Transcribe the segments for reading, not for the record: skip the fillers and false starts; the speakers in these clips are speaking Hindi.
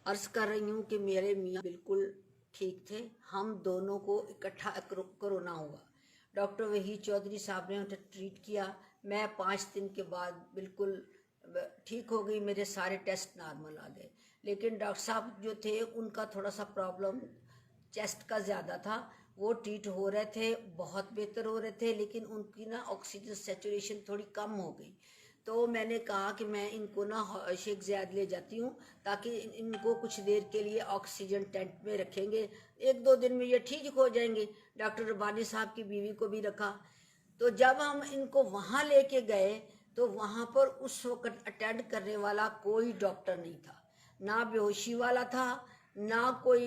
अर्ज कर रही हूँ कि मेरे मियाँ बिल्कुल ठीक थे। हम दोनों को इकट्ठा कोरोना हुआ। डॉक्टर वहीद चौधरी साहब ने उन्हें ट्रीट किया। मैं 5 दिन के बाद बिल्कुल ठीक हो गई। मेरे सारे टेस्ट नॉर्मल आ गए। लेकिन डॉक्टर साहब जो थे उनका थोड़ा सा प्रॉब्लम चेस्ट का ज़्यादा था। वो ट्रीट हो रहे थे, बहुत बेहतर हो रहे थे, लेकिन उनकी ना ऑक्सीजन सेचुरेशन थोड़ी कम हो गई। तो मैंने कहा कि मैं इनको ना शेख ज़ियाद ले जाती हूँ, ताकि इनको कुछ देर के लिए ऑक्सीजन टेंट में रखेंगे। 1-2 दिन में ये ठीक हो जाएंगे। डॉक्टर रबानी साहब की बीवी को भी रखा। तो जब हम इनको वहाँ लेके गए तो वहाँ पर उस वक्त अटेंड करने वाला कोई डॉक्टर नहीं था, ना बेहोशी वाला था, ना कोई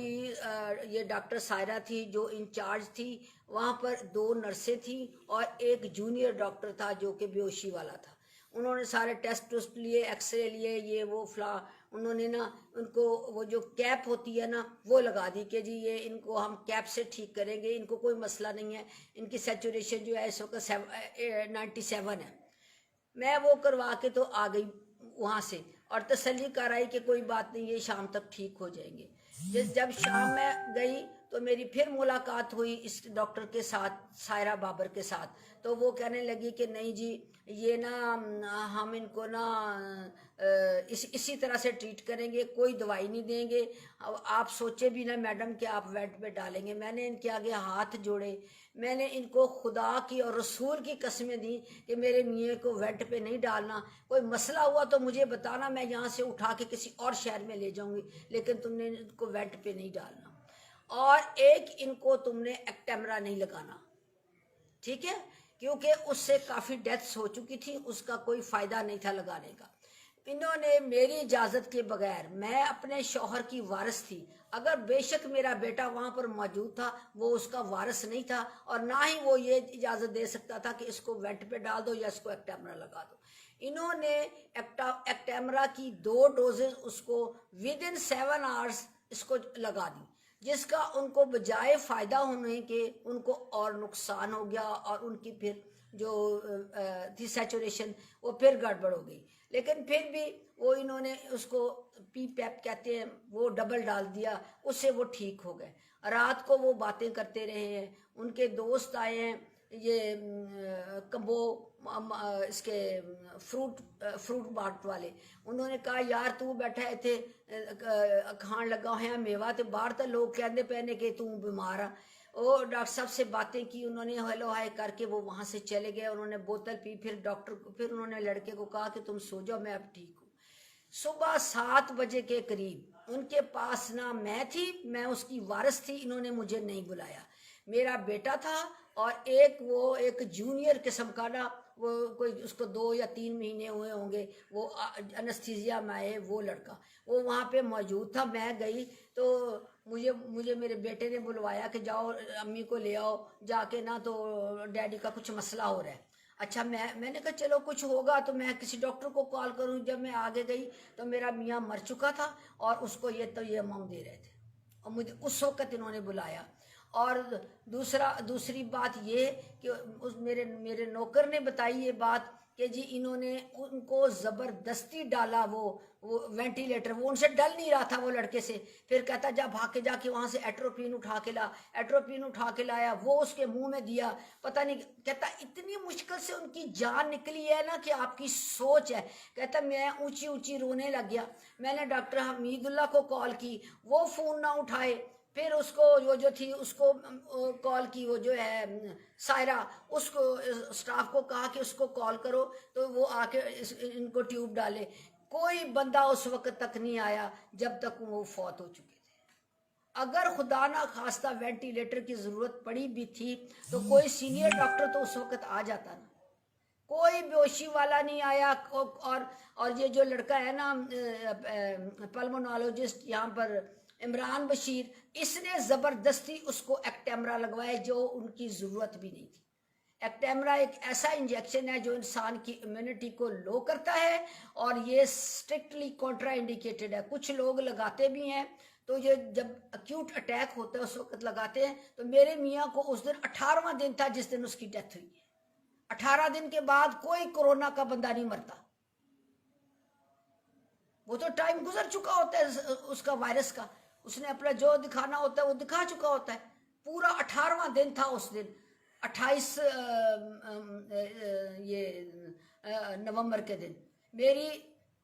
ये डॉक्टर सायरा थी जो इंचार्ज थी। वहाँ पर 2 नर्सें थी और एक जूनियर डॉक्टर था जो कि बेहोशी वाला था। उन्होंने सारे टेस्ट टूस्ट लिए, एक्सरे लिए, ये वो फला। उन्होंने ना उनको वो जो कैप होती है ना वो लगा दी कि जी ये इनको हम कैप से ठीक करेंगे, इनको कोई मसला नहीं है, इनकी सेचुरेशन जो है इस वक्त 97 है। मैं वो करवा के तो आ गई वहाँ से और तसल्ली कर आई कि कोई बात नहीं, ये शाम तक ठीक हो जाएंगे। जब शाम में गई तो मेरी फिर मुलाकात हुई इस डॉक्टर के साथ, सायरा बाबर के साथ। तो वो कहने लगी कि नहीं जी, ये ना हम इनको ना इसी तरह से ट्रीट करेंगे, कोई दवाई नहीं देंगे। अब आप सोचे भी ना मैडम कि आप वेट पे डालेंगे। मैंने इनके आगे हाथ जोड़े, मैंने इनको खुदा की और रसूल की कसमें दी कि मेरे मियाँ को वेट पे नहीं डालना। कोई मसला हुआ तो मुझे बताना, मैं यहाँ से उठा के किसी और शहर में ले जाऊंगी, लेकिन तुमने इनको वेट पे नहीं डालना। और एक इनको तुमने एक्टेमरा नहीं लगाना, ठीक है, क्योंकि उससे काफ़ी डेथ्स हो चुकी थी, उसका कोई फ़ायदा नहीं था लगाने का। इन्होंने मेरी इजाज़त के बगैर, मैं अपने शौहर की वारिस थी, अगर बेशक मेरा बेटा वहाँ पर मौजूद था, वो उसका वारिस नहीं था और ना ही वो ये इजाज़त दे सकता था कि इसको वेंट पे डाल दो या इसको एक्टेमरा लगा दो। इन्होंने एक्टेमरा की 2 डोजेज उसको विद इन 7 आवर्स इसको लगा दी, जिसका उनको बजाय फ़ायदा होने के उनको और नुकसान हो गया और उनकी फिर जो थी सेचुरेशन वो फिर गड़बड़ हो गई। लेकिन फिर भी वो इन्होंने उसको पी पैप कहते हैं वो डबल डाल दिया, उससे वो ठीक हो गए। रात को वो बातें करते रहे हैं। उनके दोस्त आए हैं, ये कम्बो इसके फ्रूट बाट वाले। उन्होंने कहा यार तू बैठा थे खान लगा है मेवा, तो बाहर तो लोग कहते पे ने कि तू बीमार आ। वो डॉक्टर साहब से बातें की उन्होंने, हेलो हाय करके वो वहाँ से चले गए। उन्होंने बोतल पी, फिर डॉक्टर को, फिर उन्होंने लड़के को कहा कि तुम सो जाओ, मैं अब ठीक हूँ। सुबह 7 बजे के करीब उनके पास ना मैं थी, मैं उसकी वारिस थी, इन्होंने मुझे नहीं बुलाया। मेरा बेटा था और एक जूनियर किस्म का ना, वो कोई उसको 2 या 3 महीने हुए होंगे, वो अनस्थीसिया में आए, वो लड़का वो वहाँ पे मौजूद था। मैं गई तो मुझे मेरे बेटे ने बुलवाया कि जाओ अम्मी को ले आओ जाके ना, तो डैडी का कुछ मसला हो रहा है। अच्छा, मैंने कहा चलो कुछ होगा तो मैं किसी डॉक्टर को कॉल करूं। जब मैं आगे गई तो मेरा मियाँ मर चुका था और उसको ये अमाउंट दे रहे थे और मुझे उस वक्त इन्होंने बुलाया। और दूसरी बात ये कि उस मेरे नौकर ने बताई ये बात कि जी इन्होंने उनको ज़बरदस्ती डाला वो वेंटिलेटर, वो उनसे डल नहीं रहा था वो लड़के से। फिर कहता जा भाग के जाके वहाँ से एट्रोपिन उठा के ला। एट्रोपिन उठा के लाया, वो उसके मुंह में दिया, पता नहीं, कहता इतनी मुश्किल से उनकी जान निकली है ना कि आपकी सोच है। कहता मैं ऊंची ऊंची रोने लग गया। मैंने डॉक्टर हमीदुल्लाह को कॉल की, वो फ़ोन ना उठाए। फिर उसको वो जो थी उसको कॉल की, वो जो है सायरा, उसको स्टाफ को कहा कि उसको कॉल करो तो वो आके इनको ट्यूब डाले। कोई बंदा उस वक्त तक नहीं आया जब तक वो फौत हो चुके थे। अगर खुदा ना खास्ता वेंटिलेटर की ज़रूरत पड़ी भी थी तो कोई सीनियर डॉक्टर तो उस वक्त आ जाता ना। कोई बेहोशी वाला नहीं आया। और ये जो लड़का है ना पल्मोनोलॉजिस्ट यहाँ पर, इमरान बशीर, इसने ज़बरदस्ती उसको एक्टेमरा लगवाया जो उनकी ज़रूरत भी नहीं थी। एक्टेमरा एक ऐसा इंजेक्शन है जो इंसान की इम्यूनिटी को लो करता है और ये स्ट्रिक्टली कॉन्ट्रा इंडिकेटेड है। कुछ लोग लगाते भी हैं, तो ये जब अक्यूट अटैक होता है उस वक्त लगाते हैं। तो मेरे मियाँ को उस दिन 18वां दिन था जिस दिन उसकी डेथ हुई। 18 दिन के बाद कोई कोरोना का बंदा नहीं मरता। वो तो टाइम गुजर चुका होता है उसका वायरस का, उसने अपना जो दिखाना होता है वो दिखा चुका होता है। पूरा 18वां दिन था उस दिन, 28 नवंबर के दिन। मेरी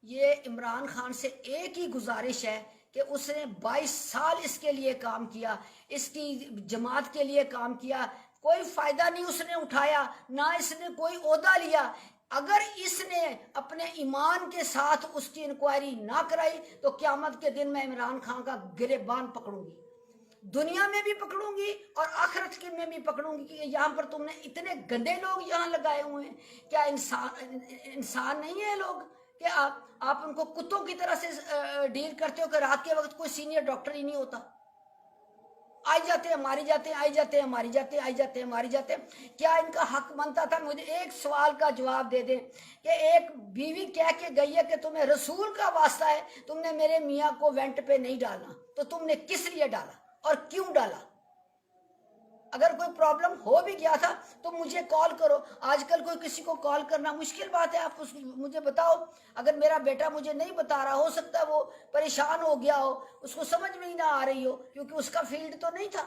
ये इमरान खान से एक ही गुजारिश है कि उसने 22 साल इसके लिए काम किया, इसकी जमात के लिए काम किया, कोई फायदा नहीं उसने उठाया, ना इसने कोई ओहदा लिया। अगर इसने अपने ईमान के साथ उसकी इंक्वायरी ना कराई तो क़यामत के दिन मैं इमरान खान का गिरेबान पकड़ूंगी, दुनिया में भी पकड़ूंगी और आखिरत के में भी पकड़ूंगी कि यहाँ पर तुमने इतने गंदे लोग यहाँ लगाए हुए हैं। क्या इंसान नहीं है लोग कि आप उनको कुत्तों की तरह से डील करते हो कि रात के वक्त कोई सीनियर डॉक्टर ही नहीं होता, आई जाते हैं मारी जाते हैं, आई जाते हैं मारी जाते हैं, आई जाते हैं मारी जाते हैं। क्या इनका हक बनता था? मुझे एक सवाल का जवाब दे दें कि एक बीवी कह के गई है कि तुम्हें रसूल का वास्ता है, तुमने मेरे मियाँ को वेंट पे नहीं डालना, तो तुमने किस लिए डाला और क्यों डाला? अगर कोई प्रॉब्लम हो भी गया था तो मुझे कॉल करो। आजकल कोई किसी को कॉल करना मुश्किल बात है। आप मुझे बताओ, अगर मेरा बेटा मुझे नहीं बता रहा, हो सकता है वो परेशान हो गया हो, उसको समझ में ही ना आ रही हो क्योंकि उसका फील्ड तो नहीं था।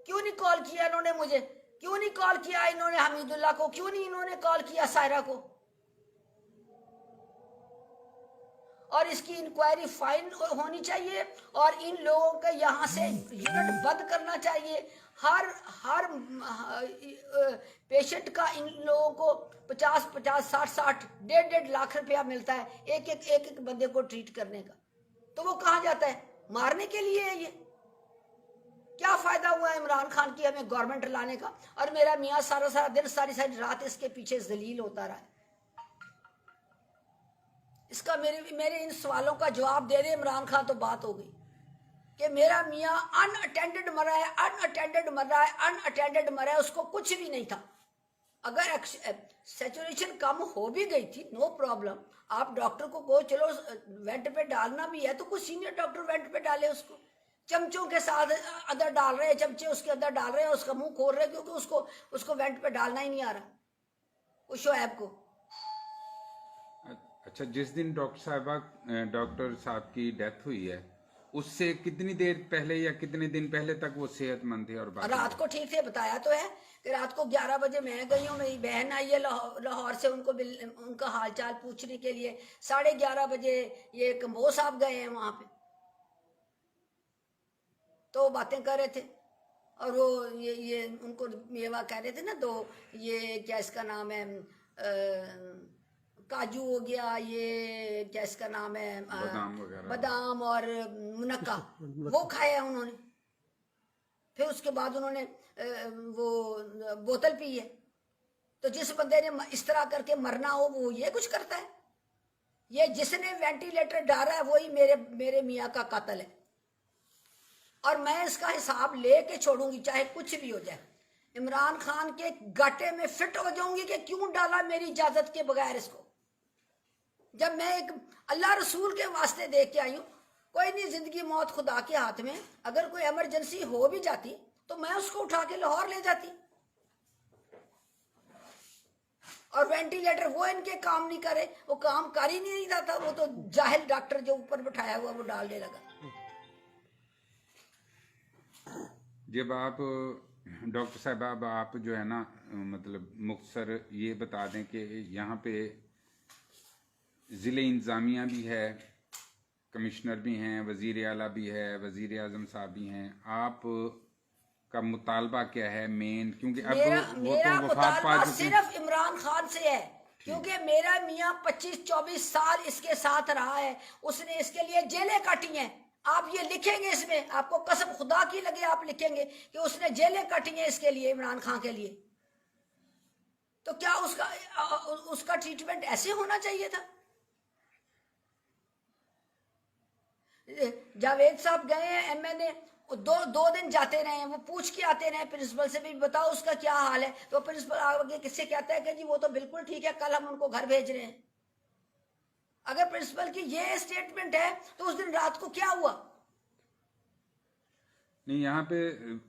क्यों नहीं कॉल किया इन्होंने मुझे? क्यों नहीं कॉल किया इन्होंने हमीदुल्लाह को? क्यों नहीं इन्होंने कॉल किया सायरा को? और इसकी इंक्वायरी फाइन होनी चाहिए और इन लोगों का यहाँ से यूनिट बंद करना चाहिए। हर पेशेंट का इन लोगों को 50-50, 60-60, 1.5 लाख रुपया मिलता है एक बंदे को ट्रीट करने का। तो वो कहाँ जाता है? मारने के लिए है। ये क्या फायदा हुआ इमरान खान की हमें गवर्नमेंट लाने का? और मेरा मियाँ सारा सारा दिन सारी सारी रात इसके पीछे जलील होता रहा है। इसका मेरे इन सवालों का जवाब दे दे इमरान खान तो बात हो गई कि मेरा मियाँ अनअटेंडेड मरा है, अनअटेंडेड मर रहा है, अनअटेंडेड मरा है, उसको कुछ भी नहीं था। अगर सैचुरेशन कम हो भी गई थी, नो प्रॉब्लम, आप डॉक्टर को कहो चलो वेंट पे डालना भी है तो कुछ सीनियर डॉक्टर वेंट पे डाले उसको। चमचों के साथ अंदर डाल रहे हैं, चमचे उसके अंदर डाल रहे हैं, उसका मुंह खोल रहे हैं क्योंकि उसको वेंट पे डालना ही नहीं आ रहा उस शोएब को। अच्छा, जिस दिन डॉक्टर साहब की डेथ हुई है उससे कितनी देर पहले या कितने दिन पहले तक वो सेहतमंद थे? और रात को ठीक थे, बताया तो है कि रात को 11 बजे मैं गई हूँ, मेरी बहन आई है लाहौर से उनका हालचाल पूछने के लिए। 11:30 बजे ये कंबो साहब गए हैं वहां पे, तो बातें कर रहे थे और वो ये उनको मेवा कह रहे थे ना, दो ये क्या इसका नाम है, काजू हो गया, ये क्या इसका नाम है, बादाम और मुनक्का, वो खाया उन्होंने। फिर उसके बाद उन्होंने वो बोतल पी है। तो जिस बंदे ने इस तरह करके मरना हो वो ये कुछ करता है? ये जिसने वेंटिलेटर डाला है वही मेरे मियाँ का कातिल है और मैं इसका हिसाब लेके छोड़ूंगी चाहे कुछ भी हो जाए। इमरान खान के गाटे में फिट हो जाऊंगी कि क्यों डाला मेरी इजाजत के बगैर इसको। जब मैं एक अल्लाह रसूल के वास्ते देख के आई हूं, कोई नहीं, जिंदगी मौत खुदा के हाथ में, अगर कोई इमरजेंसी हो भी जाती तो मैं उसको उठा के लाहौर ले जाती। और वेंटिलेटर वो इनके काम नहीं करे, वो काम कर ही नहीं रहा था, वो तो जाहिल डॉक्टर जो ऊपर बैठाया हुआ वो डालने लगा। जब आप डॉक्टर साहब आप जो है ना, मतलब मुख्तसर ये बता दें कि यहाँ पे ज़िले इंतज़ामिया भी है, कमिश्नर भी हैं, वज़ीर आला भी है, वज़ीर आज़म साहब भी हैं, आप का मुतालबा क्या है मेन? क्योंकि अब वो तो वफात पा चुके हैं। सिर्फ इमरान खान से है क्योंकि मेरा मियाँ 25-24 साल इसके साथ रहा है, उसने इसके लिए जेलें काटी हैं। आप ये लिखेंगे इसमें, आपको कसम खुदा की लगे आप लिखेंगे कि उसने जेलें काटी हैं इसके लिए, इमरान खान के लिए। तो क्या उसका ट्रीटमेंट ऐसे होना चाहिए था? जावेद साहब गए हैं MNA, दो दिन जाते रहे हैं, वो पूछ के आते रहे प्रिंसिपल से भी, बताओ उसका क्या हाल है। तो प्रिंसिपल आगे किससे कहता है कि जी वो तो बिल्कुल ठीक है, कल हम उनको घर भेज रहे हैं। अगर प्रिंसिपल की ये स्टेटमेंट है तो उस दिन रात को क्या हुआ? नहीं, यहाँ पे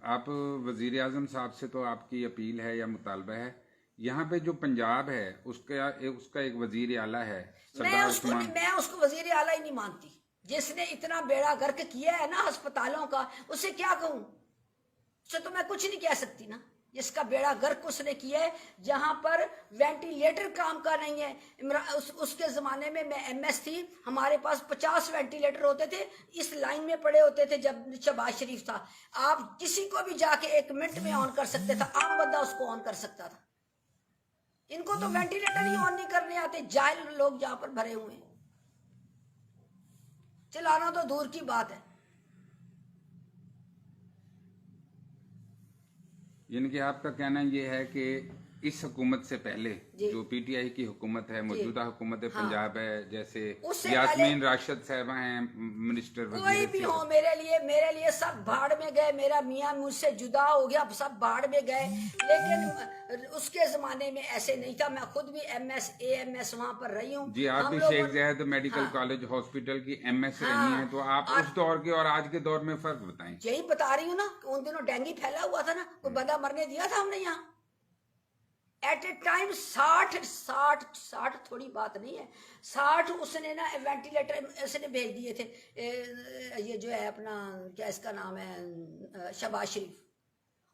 आप वज़ीर आज़म साहब से तो आपकी अपील है या मुतालबा है यहाँ पे जो पंजाब है उसका एक वजीर आला है सरदार उस्मान। मैं उसको वजीर आला ही नहीं मानती। जिसने इतना बेड़ा गर्क किया है ना अस्पतालों का, उससे क्या कहूं? उससे तो मैं कुछ नहीं कह सकती ना। जिसका बेड़ा गर्क उसने किया है, जहां पर वेंटिलेटर काम का नहीं है। उसके जमाने में मैं एमएस थी, हमारे पास 50 वेंटिलेटर होते थे, इस लाइन में पड़े होते थे जब शहबाज शरीफ था। आप किसी को भी जाके 1 मिनट में ऑन कर सकते था, आम बंदा उसको ऑन कर सकता था। इनको तो वेंटिलेटर ही ऑन नहीं करने आते। जाहिल लोग यहाँ पर भरे हुए हैं, चलाना तो दूर की बात है। यानी कि आपका कहना ये है कि इस हुकूमत से पहले जो पीटीआई की हुकूमत है, मौजूदा हुकूमत है पंजाब है, जैसे यास्मीन राशिद साहबा हैं मिनिस्टर, कोई भी हो, मेरे लिए सब भाड़ में गए। मेरा मियाँ मुझसे जुदा हो गया, सब भाड़ में गए। लेकिन उसके जमाने में ऐसे नहीं था। मैं खुद भी एमएस एएमएस वहां पर रही हूँ। जी, आप भी शेख जायद मेडिकल कॉलेज हॉस्पिटल की एमएस रही हैं, तो आप उस दौर के और आज के दौर में फर्क बताएं। यही बता रही हूँ ना, उन दिनों डेंगू फैला हुआ था ना, कोई बंदा मरने दिया था हमने यहाँ? एट ए टाइम 60 थोड़ी बात नहीं है, 60 उसने ना वेंटिलेटर उसने भेज दिए थे। ये जो है अपना क्या इसका नाम है, शहबाज शरीफ,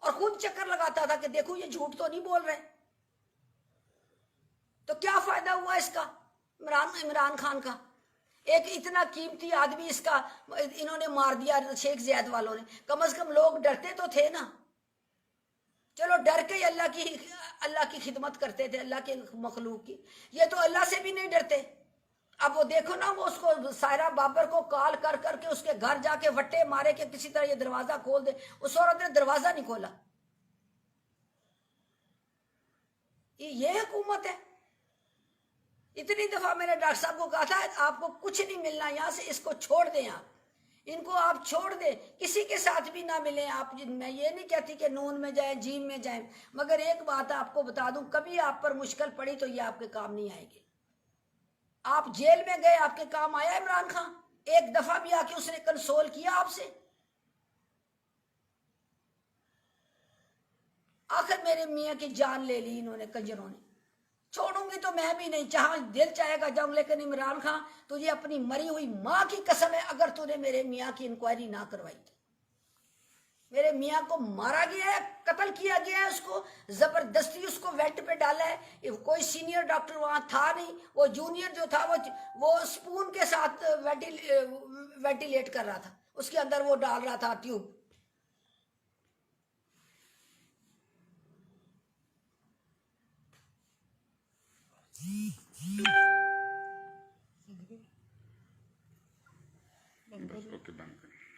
और खुद चक्कर लगाता था कि देखो ये झूठ तो नहीं बोल रहे। तो क्या फायदा हुआ इसका इमरान खान का? एक इतना कीमती आदमी इसका इन्होंने मार दिया शेख ज़ैद वालों ने। कम से कम लोग डरते तो थे ना। चलो डर के अल्लाह की खिदमत करते थे, अल्लाह के मखलूक की। ये तो अल्लाह से भी नहीं डरते। अब वो देखो ना, वो उसको सायरा बाबर को कॉल कर करके उसके घर जाके वट्टे मारे कि किसी तरह ये दरवाजा खोल दे। उस औरत ने दरवाजा नहीं खोला। ये हुकूमत है। इतनी दफा मैंने डॉक्टर साहब को कहा था आपको कुछ नहीं मिलना यहाँ से, इसको छोड़ दें आप, इनको आप छोड़ दें, किसी के साथ भी ना मिलें आप। मैं ये नहीं कहती कि नून में जाए जीम में जाए, मगर एक बात आपको बता दूं, कभी आप पर मुश्किल पड़ी तो ये आपके काम नहीं आएगी। आप जेल में गए, आपके काम आया इमरान खान? एक दफा भी आके उसने कंसोल किया आपसे? आखिर मेरे मियाँ की जान ले ली इन्होंने कंजरों ने। छोड़ूंगी तो मैं भी नहीं, जहां दिल चाहेगा जाऊं। लेकिन इमरान खान, तुझे अपनी मरी हुई माँ की कसम है, अगर तूने मेरे मियाँ की इंक्वायरी ना करवाई थी। मेरे मियाँ को मारा गया है, कत्ल किया गया है, उसको जबरदस्ती उसको वेंट पे डाला है। कोई सीनियर डॉक्टर वहां था नहीं, वो जूनियर जो था वो स्पून के साथ वेंटिलेट कर रहा था, उसके अंदर वो डाल रहा था ट्यूब। बस ओके, बंद करें।